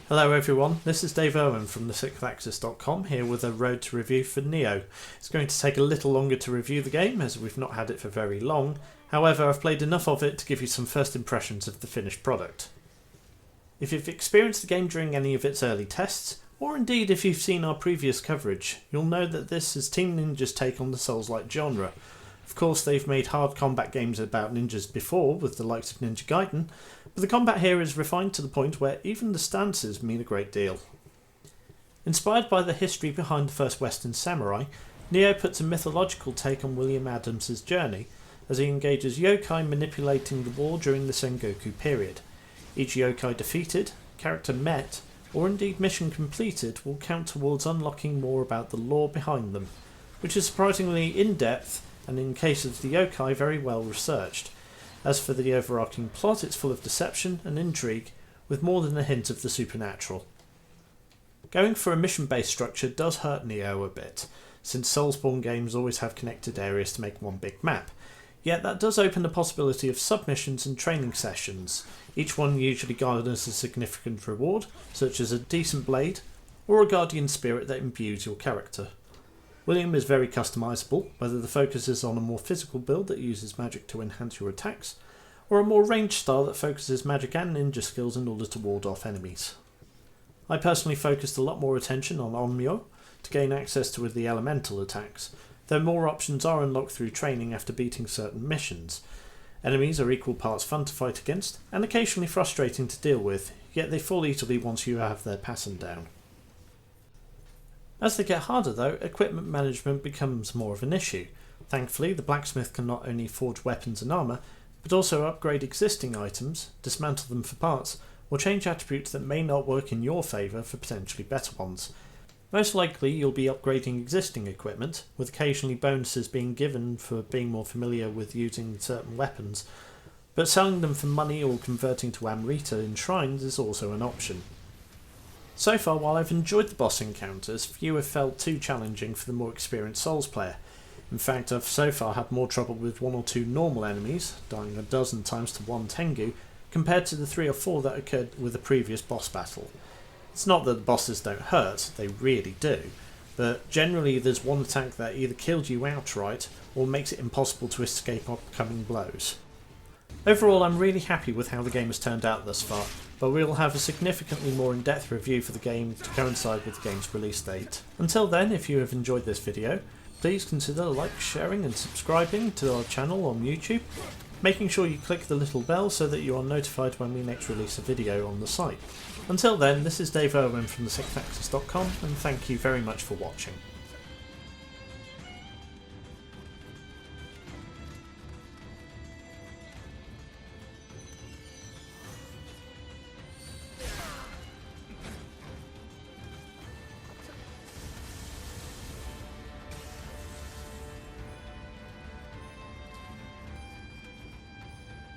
Hello everyone, this is Dave Owen from the6axis.com here with a road to review for Nioh. It's going to take a little longer to review the game as we've not had it for very long, however I've played enough of it to give you some first impressions of the finished product. If you've experienced the game during any of its early tests, or indeed if you've seen our previous coverage, you'll know that this is Team Ninja's take on the Souls-like genre. Of course they've made hard combat games about ninjas before with the likes of Ninja Gaiden, but the combat here is refined to the point where even the stances mean a great deal. Inspired by the history behind the first Western samurai, Nioh puts a mythological take on William Adams's journey as he engages yokai manipulating the war during the Sengoku period. Each yokai defeated, character met, or indeed mission completed will count towards unlocking more about the lore behind them, which is surprisingly in-depth and in case of the yokai very well researched. As for the overarching plot, it's full of deception and intrigue, with more than a hint of the supernatural. Going for a mission-based structure does hurt Nioh a bit, since Soulsborne games always have connected areas to make one big map, yet that does open the possibility of submissions and training sessions. Each one usually garners a significant reward, such as a decent blade, or a guardian spirit that imbues your character. William is very customisable, whether the focus is on a more physical build that uses magic to enhance your attacks, or a more ranged style that focuses magic and ninja skills in order to ward off enemies. I personally focused a lot more attention on Nioh to gain access to the elemental attacks, though more options are unlocked through training after beating certain missions. Enemies are equal parts fun to fight against, and occasionally frustrating to deal with, yet they fall easily once you have their pattern down. As they get harder though, equipment management becomes more of an issue. Thankfully, the blacksmith can not only forge weapons and armour, but also upgrade existing items, dismantle them for parts, or change attributes that may not work in your favour for potentially better ones. Most likely you'll be upgrading existing equipment, with occasionally bonuses being given for being more familiar with using certain weapons, but selling them for money or converting to Amrita in shrines is also an option. So far, while I've enjoyed the boss encounters, few have felt too challenging for the more experienced Souls player. In fact, I've so far had more trouble with 1 or 2 normal enemies, dying a dozen times to 1 Tengu, compared to the 3 or 4 that occurred with a previous boss battle. It's not that the bosses don't hurt, they really do, but generally there's one attack that either kills you outright or makes it impossible to escape upcoming blows. Overall, I'm really happy with how the game has turned out thus far, but we will have a significantly more in-depth review for the game to coincide with the game's release date. Until then, if you have enjoyed this video, please consider sharing and subscribing to our channel on YouTube, making sure you click the little bell so that you are notified when we next release a video on the site. Until then, this is Dave Owen from the6axis.com, and thank you very much for watching.